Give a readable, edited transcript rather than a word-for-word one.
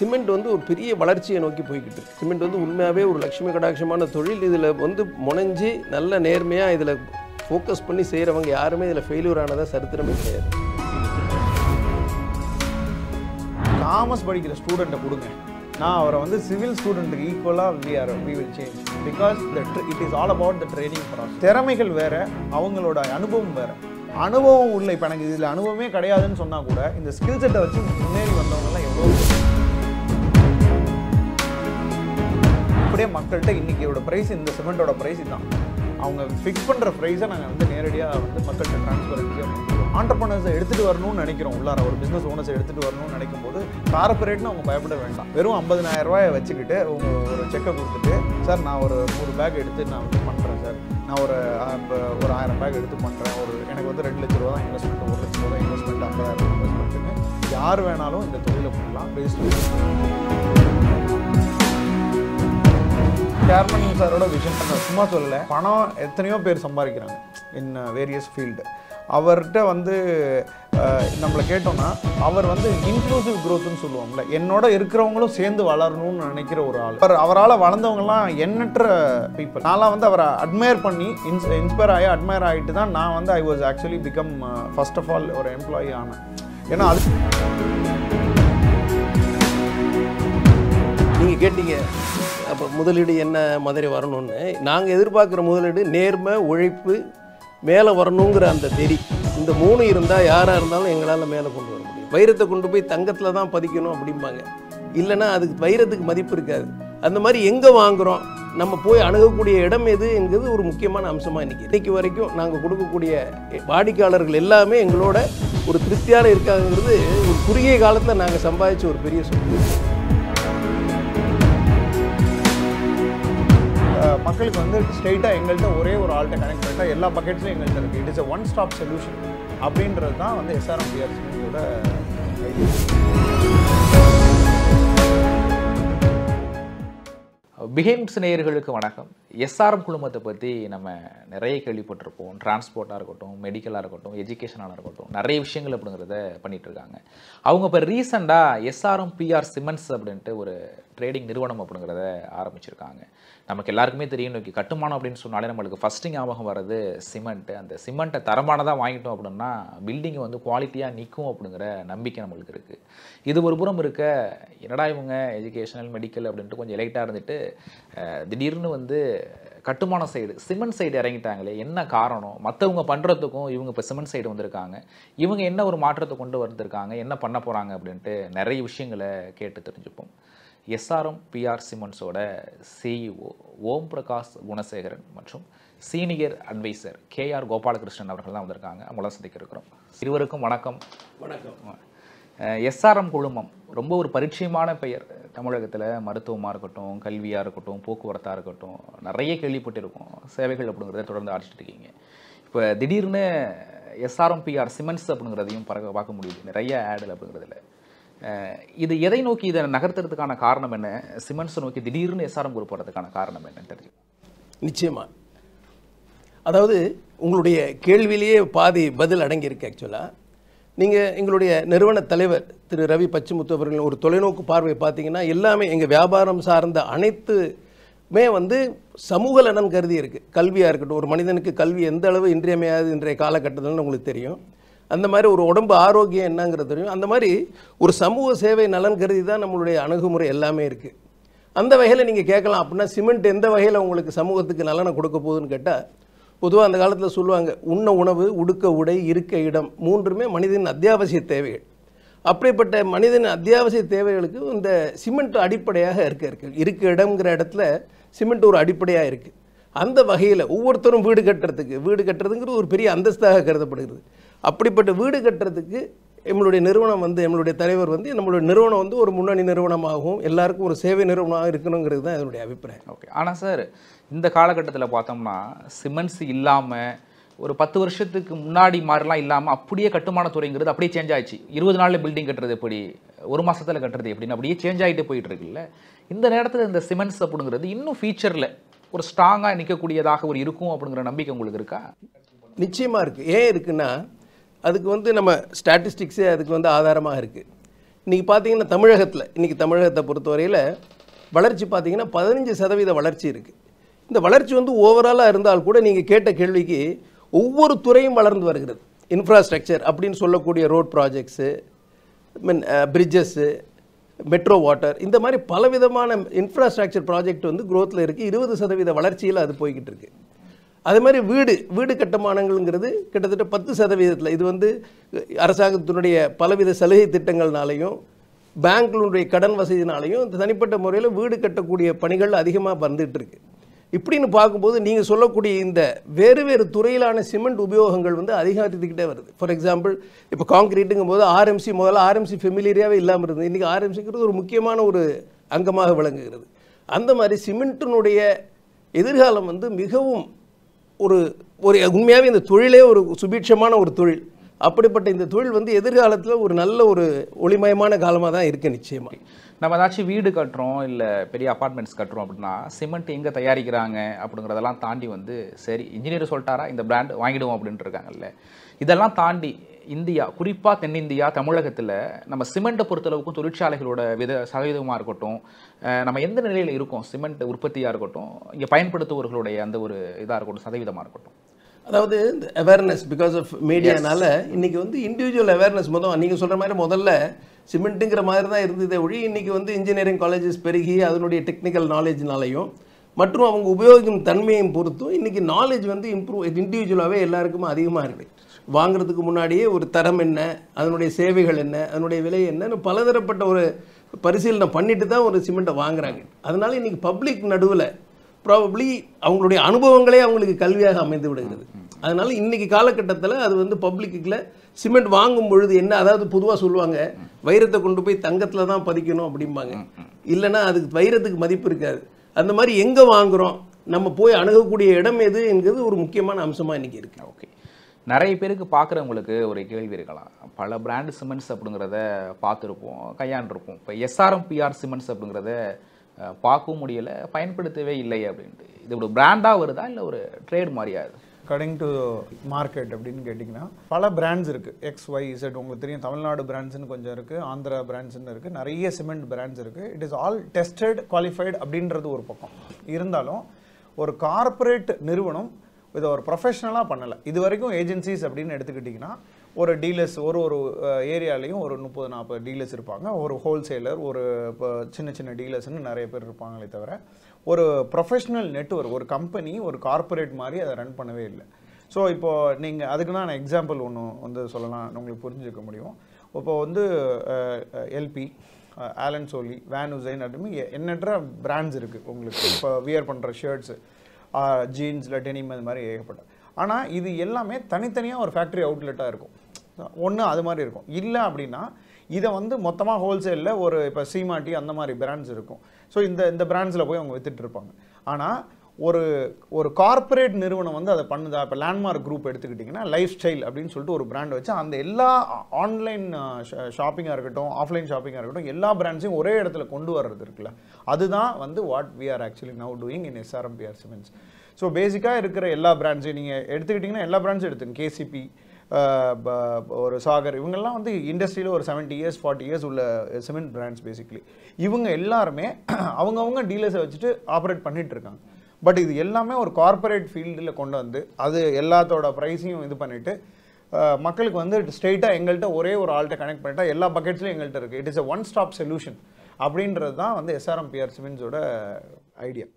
Cement வந்து ஒரு பெரிய வளர்ச்சியை நோக்கி போய்கிட்டு இருக்கு. சிமெண்ட் வந்து உண்மையாகவே ஒரு லட்சுமி கடாட்சமான தொழில். இதில் வந்து முனைஞ்சு நல்ல நேர்மையாக இதில் ஃபோக்கஸ் பண்ணி செய்கிறவங்க யாருமே இதில் ஃபெயிலியர் ஆனதாக சரித்திரமே கிடையாது. காமர்ஸ் படிக்கிற ஸ்டூடெண்ட்டை கொடுங்க, நான் அவரை வந்து சிவில் ஸ்டூடெண்ட்டுக்கு ஈக்குவலாக we will change because it is all about the training process. திறமைகள் வேறு, அவங்களோட அனுபவம் வேறு. அனுபவம் உள்ள இப்போ எனக்கு இதில் அனுபவமே கிடையாதுன்னு சொன்னால் கூட இந்த ஸ்கில் செட்டை வச்சு முன்னேறி வந்தவங்கலாம் எவ்வளோ அப்படியே மக்கள்கிட்ட இன்றைக்கியோட ப்ரைஸ், இந்த சிமெண்ட்டோட ப்ரைஸ் தான் அவங்க ஃபிக்ஸ் பண்ணுற ப்ரைஸை நாங்கள் வந்து நேரடியாக வந்து மக்கள்கிட்ட ட்ரான்ஸ்பரன்ஸியாக பண்ணுறோம். ஆண்டர்ப்ரனர்ஸை எடுத்துகிட்டு வரணும்னு நினைக்கிறோம், உள்ளார ஒரு பிஸ்னஸ் ஓனர்ஸை எடுத்துகிட்டு வரணும்னு நினைக்கும் போது கார்பரேட்னு அவங்க பயப்பட வேண்டாம். வெறும் 50,000 ரூபாயை வச்சுக்கிட்டு அவங்க ஒரு செக்கை கொடுத்துட்டு, சார் நான் ஒரு 100 பேக் எடுத்து நான் வந்து பண்ணுறேன் சார், நான் ஒரு 1000 பேக் எடுத்து பண்ணுறேன், எனக்கு வந்து 2 லட்ச ரூபா தான் இன்வெஸ்ட்மெண்ட், 1 லட்ச ரூபா தான் இன்வெஸ்ட்மெண்ட், 50,000 இன்வெஸ்ட்மெண்ட்டுன்னு யார் வேணாலும் இந்த தொழிலை பண்ணலாம். சேர்மன் சாரோட விஷன் நான் சும்மா சொல்லலை. பணம் எத்தனையோ பேர் சம்பாதிக்கிறாங்க இன் வேரியஸ் ஃபீல்டு. அவர்கிட்ட வந்து நம்மளை கேட்டோம்னா அவர் வந்து இன்க்ளூசிவ் க்ரோத்துன்னு சொல்லுவோம்ல, என்னோட இருக்கிறவங்களும் சேர்ந்து வளரணும்னு நினைக்கிற ஒரு ஆள். அவரால் வளர்ந்தவங்கலாம் எண்ணற்ற பீப்புள். நான்லாம் வந்து அவரை அட்மையர் பண்ணி இன்ஸ்பயர் ஆகி அட்மையர் ஆகிட்டு தான் நான் வந்து I was actually become first of all ஒரு எம்ப்ளாயி ஆனேன். ஏன்னா அது நீங்கள் கேட்டீங்க அப்போ முதலீடு என்ன மாதிரி வரணும்னு. நாங்கள் எதிர்பார்க்குற முதலீடு நேர்மை, உழைப்பு, மேலே வரணுங்கிற அந்த தெரி, இந்த 3 இருந்தால் யாராக இருந்தாலும் எங்களால் மேலே கொண்டு வர முடியும். வைரத்தை கொண்டு போய் தங்கத்தில் தான் பதிக்கணும் அப்படிம்பாங்க, இல்லைன்னா அதுக்கு வைரத்துக்கு மதிப்பு இருக்காது. அந்த மாதிரி எங்கே வாங்குகிறோம், நம்ம போய் அணுகக்கூடிய இடம் எது என்கிறது ஒரு முக்கியமான அம்சமாக இன்றைக்கி வரைக்கும் நாங்கள் கொடுக்கக்கூடிய வாடிக்கையாளர்கள் எல்லாமே எங்களோட ஒரு திருப்தியாக இருக்காங்கிறது ஒரு குறுகிய காலத்தில் நாங்கள் சம்பாதிச்ச ஒரு பெரிய சொத்து. மக்களுக்கு வந்து ஸ்ட்ரெயிட்டாக எங்கள்கிட்ட ஒரே ஒரு ஆள்கிட்ட கனெக்ட் பண்ணிட்டால் எல்லா பக்கெட்ஸும் எங்கள்கிட்ட இருக்குது. It is a one stop solution அப்படின்றது தான் வந்து SRM PRCMentsோட ஐடியா. பிஹைண்ட்ஸ் நேயர்களுக்கு வணக்கம். SRM குழுமத்தை பற்றி நம்ம நிறைய கேள்விப்பட்டிருப்போம். டிரான்ஸ்போர்ட்டாக இருக்கட்டும், மெடிக்கலாக இருக்கட்டும், எஜுகேஷனாக இருக்கட்டும், நிறைய விஷயங்கள் அப்படிங்கிறத பண்ணிகிட்ருக்காங்க. அவங்க இப்போ ரீசெண்டாக SRM PR சிமெண்ட்ஸ் அப்படின்ட்டு ஒரு ட்ரேடிங் நிறுவனம் அப்படிங்கிறத ஆரம்பிச்சிருக்காங்க. நமக்கு எல்லாருக்குமே தெரியும், இன்னைக்கு கட்டுமானம் அப்படின்னு சொன்னாலே நம்மளுக்கு ஃபஸ்ட்டு ஞாபகம் வர்றது சிமெண்ட்டு. அந்த சிமெண்ட்டை தரமானதாக வாங்கிட்டோம் அப்படின்னா பில்டிங்கை வந்து குவாலிட்டியாக நிற்கும் அப்படிங்கிற நம்பிக்கை நம்மளுக்கு இருக்குது. இது ஒரு புறம் இருக்க, என்னடா இவங்க எஜுகேஷனல் மெடிக்கல் அப்படின்ட்டு கொஞ்சம் எலைட்டாக இருந்துட்டு திடீர்னு வந்து கட்டுமான சைடு சிமெண்ட் சைடு இறங்கிட்டாங்களே, என்ன காரணம்? மற்றவங்க பண்ணுறதுக்கும் இவங்க இப்போ சிமெண்ட் சைடு வந்திருக்காங்க, இவங்க என்ன ஒரு மாற்றத்தை கொண்டு வந்திருக்காங்க, என்ன பண்ண போகிறாங்க அப்படின்ட்டு நிறைய விஷயங்களை கேட்டு தெரிஞ்சுப்போம். SRM PR சிமெண்ட்ஸோட CEO Om Prakash Gunasekaran மற்றும் சீனியர் அட்வைசர் KR கோபாலகிருஷ்ணன் அவர்கள் தான் வந்திருக்காங்க. அவங்கள சந்திக்க இருக்கிறோம். இருவருக்கும் வணக்கம். வணக்கம். SRM குழுமம் ரொம்ப ஒரு பரிச்சயமான பெயர். தமிழகத்தில் மருத்துவமாக இருக்கட்டும், கல்வியாக இருக்கட்டும், போக்குவரத்தாக இருக்கட்டும், நிறைய கேள்விப்பட்டிருக்கோம். சேவைகள் அப்படிங்கிறத தொடர்ந்து ஆடிச்சிட்டு இருக்கீங்க. இப்போ திடீர்னு SRM PR சிமெண்ட்ஸ் அப்படிங்கிறதையும் பார்க்க முடியுது நிறைய ஆடில் அப்படிங்கிறதுல. இது எதை நோக்கி இதை நகர்த்துறதுக்கான காரணம் என்ன? சிமெண்ட்ஸை நோக்கி திடீர்னு SRM குரூப் போகிறதுக்கான காரணம் என்னன்னு தெரியும்? நிச்சயமாக, அதாவது உங்களுடைய கேள்வியிலேயே பாதி பதில் அடங்கியிருக்கு. ஆக்சுவலாக நீங்கள் எங்களுடைய நிறுவன தலைவர் திரு ரவி பச்சமுத்து அவர்கள் ஒரு தொலைநோக்கு பார்வை பார்த்தீங்கன்னா, எல்லாமே எங்கள் வியாபாரம் சார்ந்த அனைத்துமே வந்து சமூக நலன் கருதி இருக்குது. கல்வியாக இருக்கட்டும், ஒரு மனிதனுக்கு கல்வி எந்த அளவு இன்றியமையாது இன்றைய காலகட்டத்தில் உங்களுக்கு தெரியும். அந்த மாதிரி ஒரு உடம்பு ஆரோக்கியம் என்னங்கிறது தெரியும். அந்த மாதிரி ஒரு சமூக சேவை நலன் கருதி தான் நம்மளுடைய அணுகுமுறை எல்லாமே இருக்குது. அந்த வகையில் நீங்கள் கேட்கலாம், அப்படின்னா சிமெண்ட் எந்த வகையில் உங்களுக்கு சமூகத்துக்கு நலனை கொடுக்க போகுதுன்னு கேட்டால், பொதுவாக அந்த காலத்தில் சொல்லுவாங்க, உண்ண உணவு, உடுக்க உடை, இருக்க இடம், 3மே மனிதனின் அத்தியாவசிய தேவைகள். அப்படிப்பட்ட மனிதனின் அத்தியாவசிய தேவைகளுக்கு இந்த சிமெண்ட் அடிப்படையாக இருக்க இடம்ங்கிற இடத்துல சிமெண்ட் ஒரு அடிப்படையாக இருக்குது. அந்த வகையில் ஒவ்வொருத்தரும் வீடு கட்டுறதுங்கிறது ஒரு பெரிய அந்தஸ்தாக கருதப்படுகிறது. அப்படிப்பட்ட வீடு கட்டுறதுக்கு நம்மளுடைய நிறுவனம் வந்து, நம்மளுடைய தலைவர் வந்து, நம்மளுடைய நிறுவனம் வந்து ஒரு முன்னணி நிறுவனமாகவும் எல்லாருக்கும் ஒரு சேவை நிறுவனமாக இருக்கணுங்கிறது தான் என்னுடைய அபிப்பிராயம். ஓகே. ஆனால் சார், இந்த காலகட்டத்தில் பார்த்தோம்னா சிமெண்ட்ஸ் இல்லாமல் ஒரு 10 வருஷத்துக்கு முன்னாடி மாதிரிலாம் இல்லாமல் அப்படியே கட்டுமான துறைங்கிறது அப்படியே சேஞ்ச் ஆயிடுச்சு. 20 நாளில் பில்டிங் கட்டுறது எப்படி, 1 மாதத்தில் கட்டுறது எப்படின்னு அப்படியே சேஞ்ச் ஆகிட்டே போயிட்டு இருக்குல்ல. இந்த நேரத்தில் இந்த சிமெண்ட்ஸ் அப்படிங்கிறது இன்னும் ஃபியூச்சரில் ஒரு ஸ்ட்ராங்காக நிற்கக்கூடியதாக ஒரு இருக்கும் அப்படிங்கிற நம்பிக்கை உங்களுக்கு இருக்கா? நிச்சயமாக இருக்குது. ஏன் இருக்குன்னா, அதுக்கு வந்து நம்ம ஸ்டாட்டிஸ்டிக்ஸே அதுக்கு வந்து ஆதாரமாக இருக்குது. இன்றைக்கி பார்த்தீங்கன்னா தமிழகத்தில் இன்றைக்கி தமிழகத்தை பொறுத்தவரையில் வளர்ச்சி பார்த்தீங்கன்னா 15% வளர்ச்சி இருக்குது. இந்த வளர்ச்சி வந்து ஓவராலாக இருந்தால் கூட நீங்கள் கேட்ட கேள்விக்கு ஒவ்வொரு துறையும் வளர்ந்து வருகிறது. இன்ஃப்ராஸ்ட்ரக்சர் அப்படின்னு சொல்லக்கூடிய road projects, bridges, metro water, இந்த மாதிரி பலவிதமான இன்ஃப்ராஸ்ட்ரக்சர் ப்ராஜெக்ட் வந்து க்ரோத்தில் இருக்குது. 20% வளர்ச்சியில் அது போய்கிட்டு இருக்குது. அதே மாதிரி வீடு கட்டுமானங்கள்ங்கிறது கிட்டத்தட்ட 10%. இது வந்து அரசாங்கத்தினுடைய பலவித சலுகை திட்டங்கள்னாலையும் பேங்க்களுடைய கடன் வசதினாலையும் தனிப்பட்ட முறையில் வீடு கட்டக்கூடிய பணிகள் அதிகமாக வந்துட்டு இருக்கு. இப்படின்னு பார்க்கும்போது நீங்கள் சொல்லக்கூடிய இந்த வேறு துறையிலான சிமெண்ட் உபயோகங்கள் வந்து அதிகரித்துக்கிட்டே வருது. ஃபார் எக்ஸாம்பிள் இப்போ காங்கிரீட்டுங்கும் போது ஆர்எம்சி, முதல்ல ஆர்எம்சி ஃபெமிலியராகவே இல்லாமல் இருந்தது. இன்றைக்கி ஆர்எம்சிங்கிறது ஒரு முக்கியமான ஒரு அங்கமாக விளங்குகிறது. அந்த மாதிரி சிமெண்ட்டினுடைய எதிர்காலம் வந்து மிகவும் ஒரு உண்மையாகவே இந்த தொழிலே ஒரு சுபீட்சமான ஒரு தொழில். அப்படிப்பட்ட இந்த தொழில் வந்து எதிர்காலத்தில் ஒரு நல்ல ஒரு ஒளிமயமான காலமாக தான் இருக்குது. நிச்சயமாக நம்ம ஏதாச்சும் வீடு கட்டுறோம் இல்லை பெரிய அப்பார்ட்மெண்ட்ஸ் கட்டுறோம் அப்படின்னா சிமெண்ட் எங்கே தயாரிக்கிறாங்க அப்படிங்கிறதெல்லாம் தாண்டி வந்து சரி இன்ஜினியர் சொல்லிட்டாரா இந்த பிராண்ட் வாங்கிடுவோம் அப்படின்ட்டு இருக்காங்கல்ல. இதெல்லாம் தாண்டி இந்தியா, குறிப்பாக தென்னிந்தியா, தமிழகத்தில் நம்ம சிமெண்ட்டை பொறுத்தளவுக்கும் தொழிற்சாலைகளோட சதவீதமாக இருக்கட்டும், நம்ம எந்த நிலையில் இருக்கோம், சிமெண்ட் உற்பத்தியாக இருக்கட்டும், இங்கே பயன்படுத்துபவர்களுடைய அந்த ஒரு இதாக இருக்கட்டும், சதவீதமாக இருக்கட்டும். அதாவது இந்த அவேர்னஸ் பிகாஸ் ஆஃப் மீடியானால இன்றைக்கி வந்து இண்டிவிஜுவல் அவேர்னஸ் நீங்கள் சொல்கிற மாதிரி முதல்ல சிமெண்ட்டுங்கிற மாதிரி தான் இருந்ததே ஒழி. இன்றைக்கி வந்து இன்ஜினியரிங் காலேஜஸ் பெருகி அதனுடைய டெக்னிக்கல் நாலேஜ்னாலையும் மற்றும் அவங்க உபயோகிக்கும் தன்மையும் பொறுத்தும் இன்றைக்கி நாலேஜ் வந்து இண்டிவிஜுவலாகவே எல்லாருக்குமே அதிகமாக இருக்குது. வாங்குறதுக்கு முன்னாடியே ஒரு தரம் என்ன, அதனுடைய சேவைகள் என்ன, அதனுடைய விலை என்னன்னு பலதரப்பட்ட ஒரு பரிசீலனை பண்ணிட்டு தான் ஒரு சிமெண்ட்டை வாங்குறாங்க. அதனால இன்றைக்கி பப்ளிக் நடுவில் ப்ராபப்ளி அவங்களுடைய அனுபவங்களே அவங்களுக்கு கல்வியாக அமைந்து விடுகிறது. அதனால் இன்றைக்கி காலகட்டத்தில் அது வந்து பப்ளிக்கில் சிமெண்ட் வாங்கும் பொழுது என்ன, அதாவது பொதுவாக சொல்லுவாங்க வைரத்தை கொண்டு போய் தங்கத்தில் தான் பதிக்கணும் அப்படிம்பாங்க. இல்லைன்னா அதுக்கு வைரத்துக்கு மதிப்பு இருக்காது. அந்த மாதிரி எங்கே வாங்குகிறோம், நம்ம போய் அணுகக்கூடிய இடம் எது என்கிறது ஒரு முக்கியமான அம்சமாக இன்றைக்கி இருக்குது. ஓகே, நிறைய பேருக்கு பார்க்குறவங்களுக்கு ஒரு கேள்வி இருக்கலாம். பல பிராண்டு சிமெண்ட்ஸ் அப்படிங்கிறத பார்த்துருப்போம், கையாண்டிருப்போம். இப்போ எஸ்ஆர்எம்பிஆர் சிமெண்ட்ஸ் அப்படிங்கிறத பார்க்கவும் முடியலை, பயன்படுத்தவே இல்லை அப்படின்ட்டு. இது ஒரு பிராண்டாக வருதா இல்லை ஒரு ட்ரேட் மாதிரியா? அக்கார்டிங் டு மார்க்கெட் அப்படின்னு கேட்டிங்கன்னா பல பிராண்ட்ஸ் இருக்குது. XYZ உங்களுக்கு தெரியும், தமிழ்நாடு பிராண்ட்ஸ்னு கொஞ்சம் இருக்குது, ஆந்திரா பிராண்ட்ஸ்னு இருக்குது, நிறைய சிமெண்ட் பிராண்ட்ஸ் இருக்குது. It is all tested, qualified அப்படின்றது ஒரு பக்கம் இருந்தாலும் ஒரு கார்ப்பரேட் நிறுவனம் இதை ஒரு ப்ரொஃபஷனலாக பண்ணலை. இது வரைக்கும் ஏஜென்சிஸ் அப்படின்னு எடுத்துக்கிட்டிங்கன்னா ஒரு டீலர்ஸ் ஒரு ஏரியாலையும் ஒரு 30-40 டீலர்ஸ் இருப்பாங்க. ஒரு ஹோல்சேலர், ஒரு சின்ன டீலர்ஸ்னு நிறைய பேர் இருப்பாங்களே தவிர ஒரு ப்ரொஃபஷ்னல் நெட்வொர்க், ஒரு கம்பெனி, ஒரு கார்ப்பரேட் மாதிரி அதை ரன் பண்ணவே இல்லை. ஸோ இப்போது நீங்கள் அதுக்கு நான் எக்ஸாம்பிள் ஒன்று வந்து சொல்லலாம், உங்களுக்கு புரிஞ்சுக்க முடியும். இப்போ வந்து LP, Allen Solly, Van Heusen அப்படின்னு எண்ணற்ற பிராண்ட்ஸ் இருக்குது உங்களுக்கு. இப்போ வியர் பண்ணுற ஷர்ட்ஸு, ஜீன்ஸில் டெனிம், அது மாதிரி ஏகப்பட்ட. ஆனால் இது எல்லாமே தனித்தனியாக ஒரு ஃபேக்ட்ரி அவுட்லெட்டாக இருக்கும். ஒன்று அது மாதிரி இருக்கும். இல்லை அப்படின்னா இதை வந்து மொத்தமாக ஹோல்சேலில் ஒரு இப்போ சீமாட்டி அந்த மாதிரி பிராண்ட்ஸ் இருக்கும். ஸோ இந்த பிராண்ட்ஸில் போய் அவங்க வித்துட்டு இருப்பாங்க. ஆனால் ஒரு கார்ப்பரேட் நிறுவனம் வந்து அதை பண்ணுதா? இப்போ லேண்ட்மார்க் குரூப் எடுத்துக்கிட்டிங்கன்னா லைஃப் ஸ்டைல் அப்படின்னு சொல்லிட்டு ஒரு பிராண்ட் வச்சு அந்த எல்லா ஆன்லைன் ஷாப்பிங்காக இருக்கட்டும், ஆஃப்லைன் ஷாப்பிங்காக இருக்கட்டும், எல்லா பிராண்ட்ஸையும் ஒரே இடத்துல கொண்டு வர்றது இருக்குல்ல, அதுதான் வந்து what we are actually now doing in SRMPR cements. So பேசிக்காக இருக்கிற எல்லா பிராண்ட்ஸையும் நீங்கள் எடுத்துக்கிட்டிங்கன்னா எல்லா பிராண்ட்ஸும் எடுத்துங்க. கேசிபி, ஒரு சாகர், இவங்கெல்லாம் வந்து இண்டஸ்ட்ரியில் ஒரு 70 years 40 years உள்ள சிமெண்ட் பிராண்ட்ஸ். பேசிக்கலி இவங்க எல்லாருமே அவங்கவுங்க டீலர்ஸை வச்சுட்டு ஆப்ரேட் பண்ணிட்டு இருக்காங்க. பட் இது எல்லாமே ஒரு கார்ப்பரேட் ஃபீல்டில் கொண்டு வந்து அது எல்லாத்தோட ப்ரைஸையும் இது பண்ணிவிட்டு மக்களுக்கு வந்து ஸ்ட்ரெயிட்டாக எங்கள்கிட்ட ஒரே ஒரு ஆள்கிட்ட கனெக்ட் பண்ணிட்டா எல்லா பக்கெட்ஸ்லையும் எங்கள்கிட்ட இருக்குது. It is a one stop solution அப்படின்றது தான் வந்து எஸ்ஆர்எம்பிஆர் சிமெண்ட்ஸோட ஐடியா.